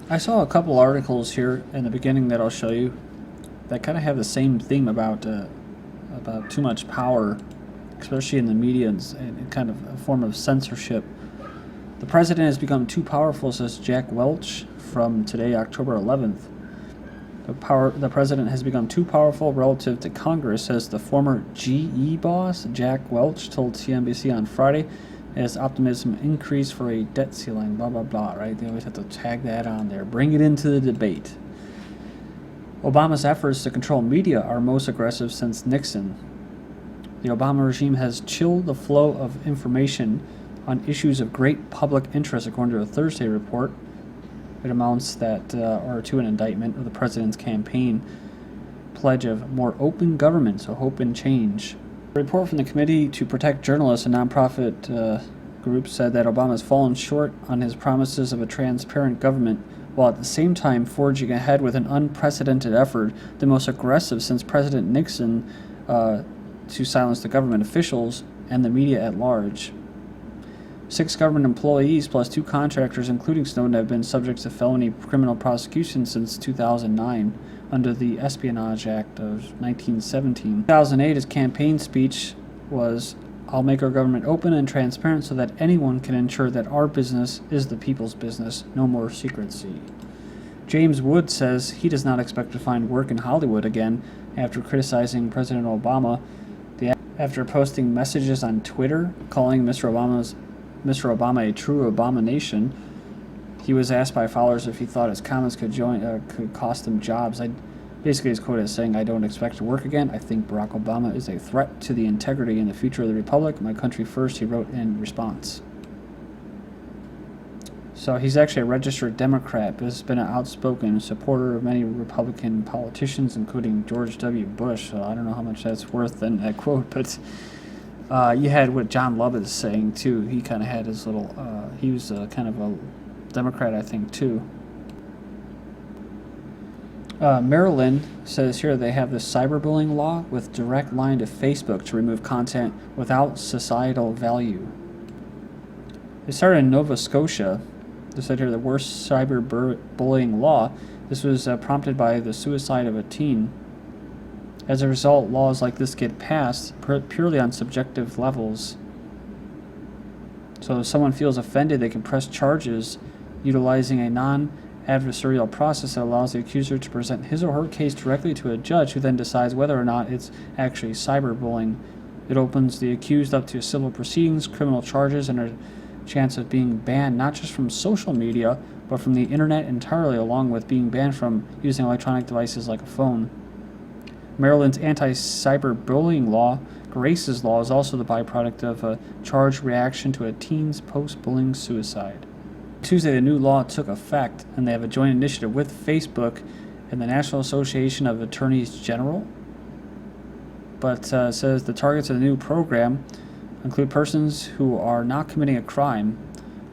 I saw a couple articles here in the beginning that I'll show you that kind of have the same theme about too much power, especially in the media and kind of a form of censorship. The president has become too powerful, says Jack Welch from today, October 11th. The president has become too powerful relative to Congress, says the former GE boss, Jack Welch, told CNBC on Friday, as optimism increased for a debt ceiling, blah, blah, blah, right? They always have to tag that on there. Bring it into the debate. Obama's efforts to control media are most aggressive since Nixon. The Obama regime has chilled the flow of information on issues of great public interest, according to a Thursday report. It amounts to an indictment of the president's campaign pledge of more open government, so hope and change. A report from the Committee to Protect Journalists, a nonprofit group, said that Obama has fallen short on his promises of a transparent government, while at the same time forging ahead with an unprecedented effort, the most aggressive since President Nixon, to silence the government officials and the media at large. 6 government employees plus 2 contractors, including Snowden, have been subject to felony criminal prosecution since 2009 under the Espionage Act of 1917. In 2008, his campaign speech was, "I'll make our government open and transparent so that anyone can ensure that our business is the people's business. No more secrecy." James Wood says he does not expect to find work in Hollywood again after criticizing President Obama after posting messages on Twitter calling Mr. Obama a true abomination. He was asked by followers if he thought his comments could cost him jobs. Basically, his quote is saying, "I don't expect to work again. I think Barack Obama is a threat to the integrity and the future of the republic. My country first," he wrote in response. So he's actually a registered Democrat, but has been an outspoken supporter of many Republican politicians, including George W. Bush. So I don't know how much that's worth in that quote, but you had what John Lovett is saying, too. He kind of had his little, he was kind of a Democrat, I think, too. Maryland says here they have this cyberbullying law with direct line to Facebook to remove content without societal value. It started in Nova Scotia. They said here the worst cyberbullying law. This was prompted by the suicide of a teen. As a result, laws like this get passed purely on subjective levels. So if someone feels offended, they can press charges utilizing a non-adversarial process that allows the accuser to present his or her case directly to a judge who then decides whether or not it's actually cyberbullying. It opens the accused up to civil proceedings, criminal charges, and a chance of being banned not just from social media, but from the internet entirely, along with being banned from using electronic devices like a phone. Maryland's anti-cyberbullying law, Grace's Law, is also the byproduct of a charged reaction to a teen's post-bullying suicide. Tuesday, the new law took effect, and they have a joint initiative with Facebook and the National Association of Attorneys General. But says the targets of the new program include persons who are not committing a crime.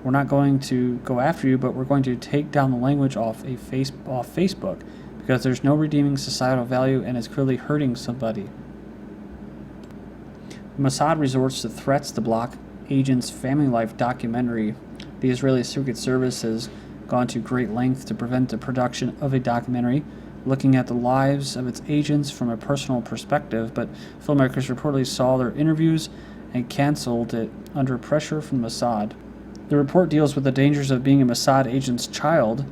We're not going to go after you, but we're going to take down the language off Facebook because there's no redeeming societal value and it's clearly hurting somebody. Mossad resorts to threats to block agents' family life documentary. The Israeli Secret Service has gone to great lengths to prevent the production of a documentary looking at the lives of its agents from a personal perspective, but filmmakers reportedly saw their interviews and canceled it under pressure from Mossad. The report deals with the dangers of being a Mossad agent's child.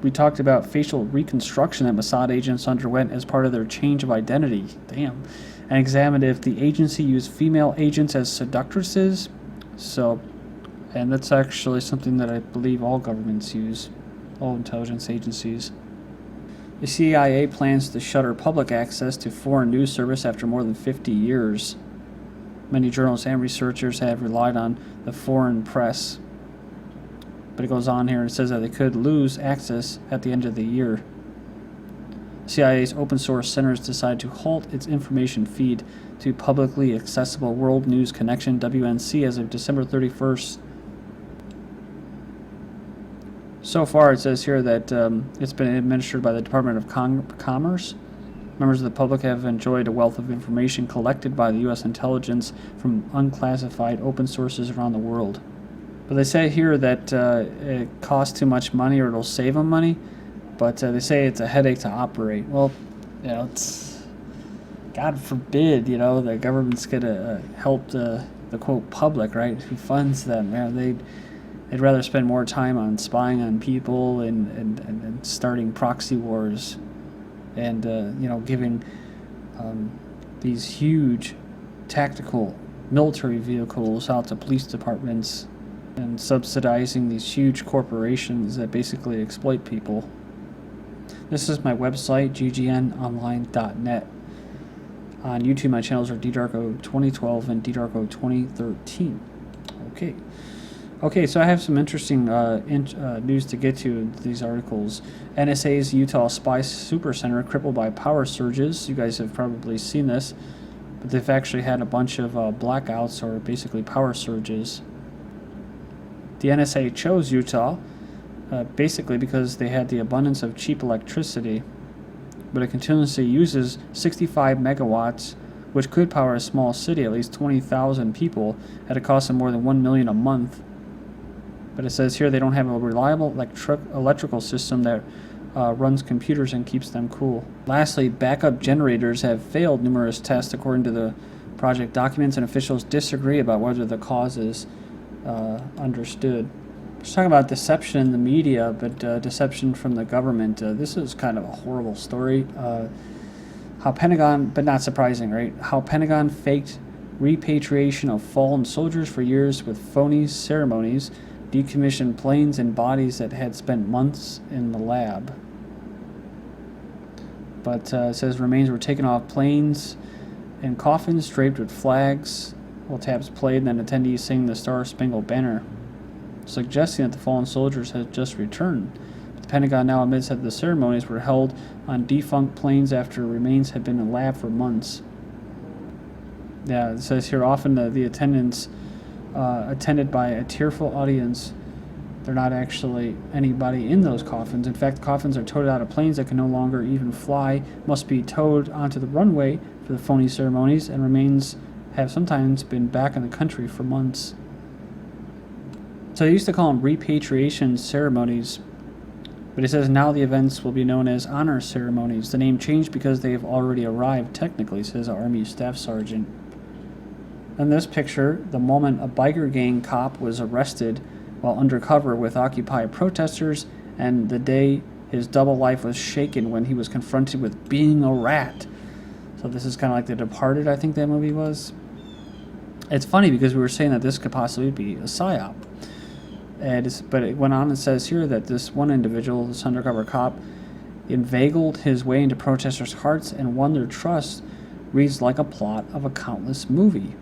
We talked about facial reconstruction that Mossad agents underwent as part of their change of identity. Damn. And examined if the agency used female agents as seductresses. And that's actually something that I believe all governments use, all intelligence agencies. The CIA plans to shutter public access to foreign news service after more than 50 years. Many journalists and researchers have relied on the foreign press. But it goes on here and says that they could lose access at the end of the year. CIA's open source centers decided to halt its information feed to publicly accessible World News Connection, WNC, as of December 31st. So far, it says here that it's been administered by the Department of Commerce. Members of the public have enjoyed a wealth of information collected by the U.S. intelligence from unclassified open sources around the world. But they say here that it costs too much money or it'll save them money. But they say it's a headache to operate. Well, it's God forbid, the government's gonna help the quote public, right? Who funds them? They'd rather spend more time on spying on people and starting proxy wars, and giving these huge tactical military vehicles out to police departments and subsidizing these huge corporations that basically exploit people. This is my website, ggnonline.net. On YouTube, my channels are DDarko 2012 and DDarko 2013. Okay, so I have some interesting news to get to in these articles. NSA's Utah Spy Supercenter crippled by power surges. You guys have probably seen this, but they've actually had a bunch of blackouts, or basically power surges. The NSA chose Utah basically because they had the abundance of cheap electricity, but it continuously uses 65 megawatts, which could power a small city, at least 20,000 people, at a cost of more than $1 million a month. But it says here they don't have a reliable electrical system that runs computers and keeps them cool. Lastly, backup generators have failed numerous tests according to the project documents, and officials disagree about whether the cause is understood. Let's talk about deception in the media, but deception from the government. This is kind of a horrible story. How Pentagon, but not surprising, right? How Pentagon faked repatriation of fallen soldiers for years with phony ceremonies, decommissioned planes and bodies that had spent months in the lab. But it says remains were taken off planes and coffins draped with flags while taps played, and then attendees sang the Star-Spangled Banner, suggesting that the fallen soldiers had just returned. The Pentagon now admits that the ceremonies were held on defunct planes after remains had been in the lab for months. Yeah, it says here often the attendance attended by a tearful audience. They're not actually anybody in those coffins. In fact, coffins are towed out of planes that can no longer even fly, must be towed onto the runway for the phony ceremonies, and remains have sometimes been back in the country for months. So they used to call them repatriation ceremonies, but it says now the events will be known as honor ceremonies. The name changed because they have already arrived, technically, says an Army Staff Sergeant. In this picture, the moment a biker gang cop was arrested while undercover with Occupy protesters, and the day his double life was shaken when he was confronted with being a rat. So this is kind of like The Departed, I think that movie was. It's funny because we were saying that this could possibly be a psyop. But it went on and says here that this one individual, this undercover cop, inveigled his way into protesters' hearts and won their trust, reads like a plot of a countless movie.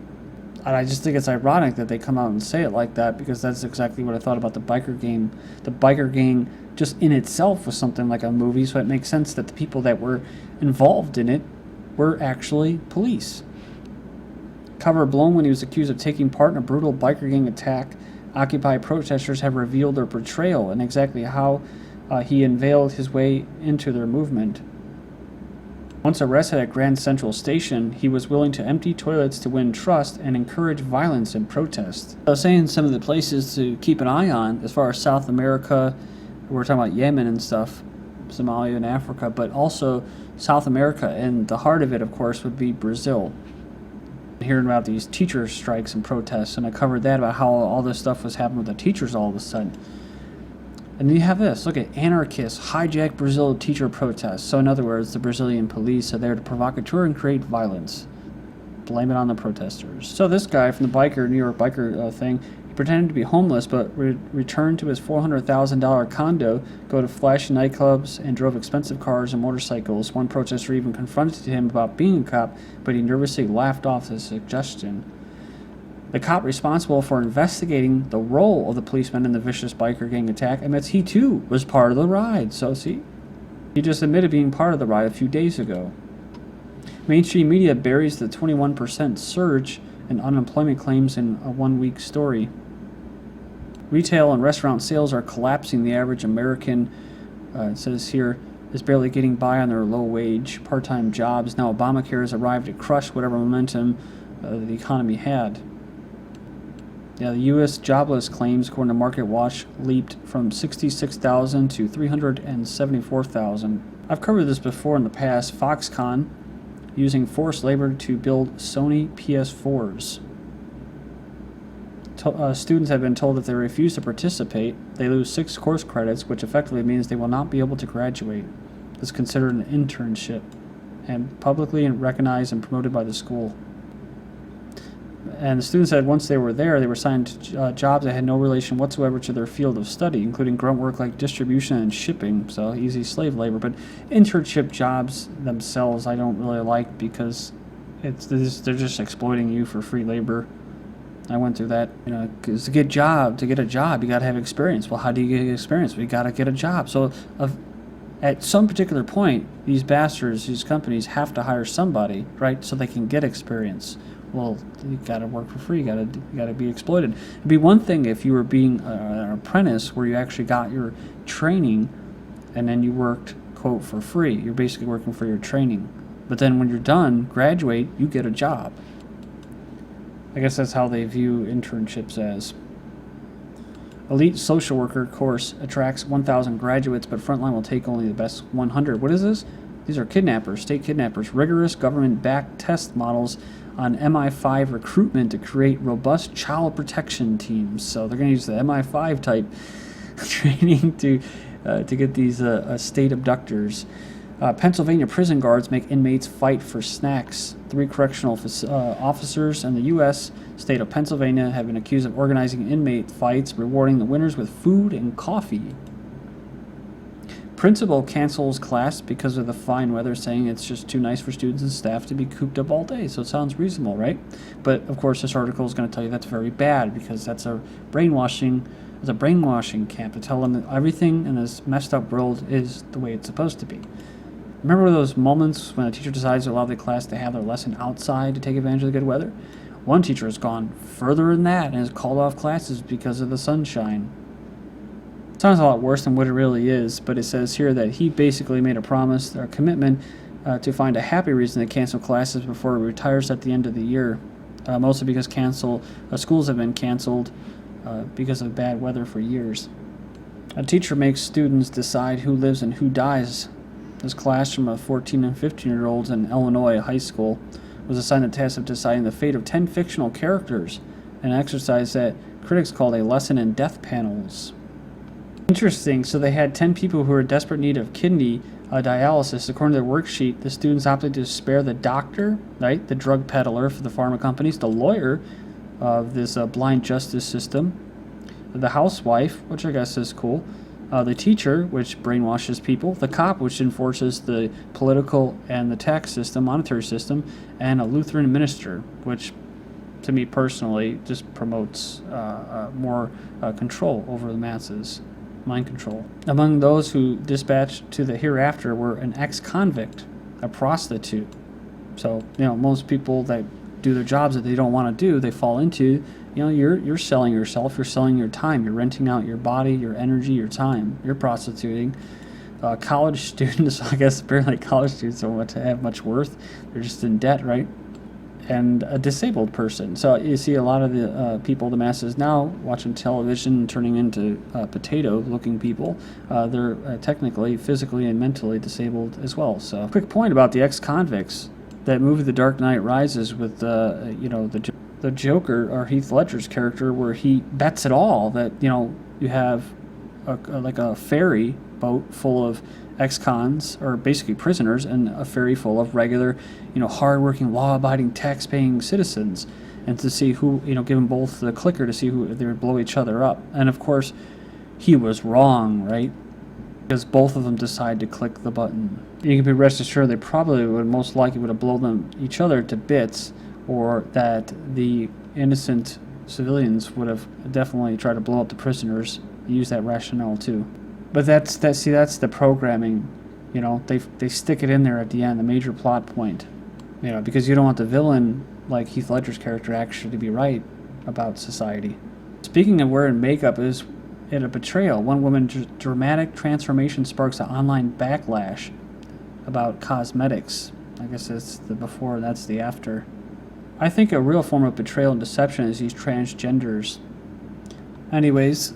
And I just think it's ironic that they come out and say it like that, because that's exactly what I thought about the biker gang. The biker gang just in itself was something like a movie, so it makes sense that the people that were involved in it were actually police. Cover blown when he was accused of taking part in a brutal biker gang attack. Occupy protesters have revealed their betrayal and exactly how he inveigled his way into their movement. Once arrested at Grand Central Station, he was willing to empty toilets to win trust and encourage violence and protest. I was saying some of the places to keep an eye on as far as South America, we're talking about Yemen and stuff, Somalia and Africa, but also South America, and the heart of it, of course, would be Brazil. Hearing about these teacher strikes and protests, and I covered that about how all this stuff was happening with the teachers all of a sudden. And then you have this, look at anarchists hijack Brazil teacher protests. So in other words, the Brazilian police are there to provocateur and create violence. Blame it on the protesters. So this guy from the New York biker thing, he pretended to be homeless, but returned to his $400,000 condo, go to flashy nightclubs, and drove expensive cars and motorcycles. One protester even confronted him about being a cop, but he nervously laughed off the suggestion. The cop responsible for investigating the role of the policeman in the vicious biker gang attack admits he too was part of the ride. So see, he just admitted being part of the ride a few days ago. Mainstream media buries the 21% surge in unemployment claims in a one-week story. Retail and restaurant sales are collapsing. The average American, it says here, is barely getting by on their low-wage, part-time jobs. Now Obamacare has arrived to crush whatever momentum the economy had. Yeah, the U.S. jobless claims, according to Market Watch, leaped from 66,000 to 374,000. I've covered this before in the past. Foxconn using forced labor to build Sony PS4s. Students have been told if they refuse to participate, they lose 6 course credits, which effectively means they will not be able to graduate. It's considered an internship and publicly recognized and promoted by the school. And the students said once they were there, they were assigned jobs that had no relation whatsoever to their field of study, including grunt work like distribution and shipping, so easy slave labor. But internship jobs themselves I don't really like because they're just exploiting you for free labor. I went through that, because to get a job, you got to have experience. Well, how do you get experience? We got to get a job. So at some particular point, these bastards, these companies have to hire somebody, right, so they can get experience. Well, you got to work for free. You got to be exploited. It'd be one thing if you were being an apprentice where you actually got your training and then you worked, quote, for free. You're basically working for your training. But then when you're done, graduate, you get a job. I guess that's how they view internships as. Elite social worker course attracts 1,000 graduates, but Frontline will take only the best 100. What is this? These are kidnappers, state kidnappers. Rigorous government-backed test models on MI5 recruitment to create robust child protection teams. So they're going to use the MI5 type training to get these state abductors. Pennsylvania prison guards make inmates fight for snacks. 3 correctional officers in the U.S. state of Pennsylvania have been accused of organizing inmate fights, rewarding the winners with food and coffee. Principal cancels class because of the fine weather, saying it's just too nice for students and staff to be cooped up all day. So it sounds reasonable, right? But of course, this article is going to tell you that's very bad because that's a brainwashing camp to tell them that everything in this messed up world is the way it's supposed to be. Remember those moments when a teacher decides to allow the class to have their lesson outside to take advantage of the good weather? One teacher has gone further than that and has called off classes because of the sunshine. Sounds a lot worse than what it really is, but it says here that he basically made a promise or a commitment to find a happy reason to cancel classes before he retires at the end of the year, mostly because schools have been canceled because of bad weather for years. A teacher makes students decide who lives and who dies. This classroom of 14 and 15-year-olds in Illinois high school was assigned the task of deciding the fate of 10 fictional characters, an exercise that critics called a lesson in death panels. Interesting, so they had 10 people who were in desperate need of kidney dialysis. According to their worksheet, the students opted to spare the doctor, right, the drug peddler for the pharma companies, the lawyer of this blind justice system, the housewife, which I guess is cool, the teacher, which brainwashes people, the cop, which enforces the political and the tax system, monetary system, and a Lutheran minister, which to me personally just promotes more control over the masses, mind control. Among those who dispatched to the hereafter were an ex-convict, a prostitute. So, most people that do their jobs that they don't want to do, they fall into, you're selling yourself, you're selling your time, you're renting out your body, your energy, your time, you're prostituting. College students, I guess apparently college students don't have much worth, they're just in debt, right? And a disabled person. So you see a lot of the people, the masses now, watching television, turning into potato-looking people. They're technically, physically, and mentally disabled as well. So, quick point about the ex-convicts. That movie, The Dark Knight Rises, with the Joker, or Heath Ledger's character, where he bets it all that you have a ferry boat full of ex-cons, or basically prisoners, and a ferry full of regular, hard-working, law-abiding, tax-paying citizens, and to see who, give them both the clicker to see who they would blow each other up. And of course, he was wrong, right? Because both of them decide to click the button. You can be rest assured they probably would most likely would have blown each other to bits, or that the innocent civilians would have definitely tried to blow up the prisoners. Use that rationale too. But that's the programming, they stick it in there at the end, the major plot point, because you don't want the villain, like Heath Ledger's character, actually to be right about society. Speaking of wearing makeup, is it a betrayal? One woman's dramatic transformation sparks an online backlash about cosmetics. I guess that's the before, that's the after. I think a real form of betrayal and deception is these transgenders Anyways,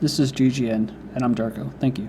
this is GGN, and I'm Darko. Thank you.